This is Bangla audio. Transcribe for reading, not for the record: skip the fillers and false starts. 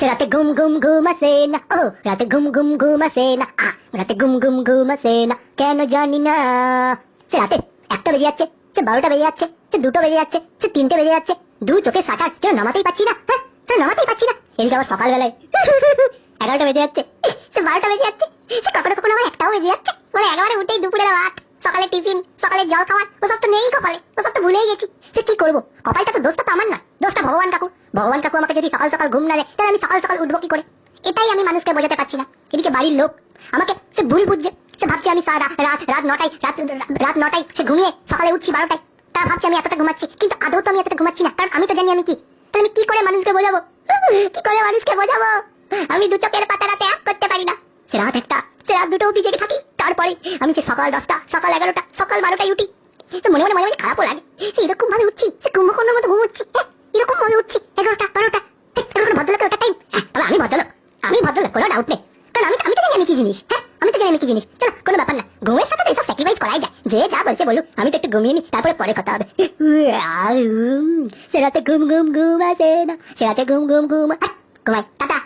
সে রাতে ঘুম ঘুম ঘুম আসে না, ও রাতে ঘুম ঘুম ঘুম আসে না, রাতে ঘুম ঘুম ঘুম আসে না, কেন জানি না। সে রাতে 1টা বেজে যাচ্ছে, সে 12টা বেজে যাচ্ছে, সে 2টো বেজে যাচ্ছে, সে 3টে বেজে যাচ্ছে, দু চোখে শাটার যেন নামাতেই পাচ্ছি না, হ্যাঁ যেন নামাতেই পাচ্ছি না। এদিকে আবার সকালবেলায় 11টা বেজে যাচ্ছে, সে 12টা বেজে যাচ্ছে, সে কখনো কখনো আবার 1টাও বেজে যাচ্ছে। মানে একেবারে উঠেই দুপুরের ভাত, সকালে টিফিন, সকালে জল খাবার, ওসব তো নেই কপালে, ওসব তো ভুলেই গেছি। সে কি করবো, কপালটা তো দোষটা তো আমার না, দোষটা ভগবান কাকু। ভগবান কাকু আমাকে যদি সকাল সকাল ঘুম না দেয়, তাহলে আমি সকাল সকাল উঠবো কি করে? এটাই আমি মানুষকে বোঝাতে পারছি না। এদিকে বাড়ির লোক আমাকে সে ভুল বুঝছে, সে ভাবছে আমি রাত 9টায় সে ঘুমিয়ে সকালে উঠছি 12টায়, তারা ভাবছে আমি এতটা ঘুমাচ্ছি, কিন্তু আদৌ তো আমি এতটা ঘুমাচ্ছি না, কারণ আমি তো জানি আমি কি। তাহলে আমি কি করে মানুষকে বোঝাবো, কি করে মানুষকে বোঝাবো? আমি দু চোখের পাতা রাতে এক করতে পারি না। সে রাত 1টা, সে রাত 2টো অব্দি জেগে থাকি, তারপরে আমি সে সকাল 10টা, সকাল 11টা, সকাল 12টায় উঠি। তো মনে মনে মাঝে মাঝে খারাপও লাগে, সে এরকম ভাবে উঠছি, সে কুম্ভকর্ণের মতো ঘুমোচ্ছি, এরকম ভাবে উঠছি 11টা 12টা। এখন ভদ্রলোকের ওটা টাইম, তবে আমি ভদ্রলোক, কোনো ডাউট নেই, কারণ আমি তো জানি আমি কি জিনিস, আমি তো জানি আমি কি জিনিস। চলো কোনো ব্যাপার না, ঘুমের সাথে এইসব স্যাক্রিফাইস করাই যায়, যে যা বলছে বলুক, আমি তো একটু ঘুমিয়ে নি, তারপরে পরে কথা হবে। সে রাতে ঘুম ঘুম ঘুম আসে না, সে রাতে ঘুম ঘুম ঘুম, ঘুমাই, টাটা।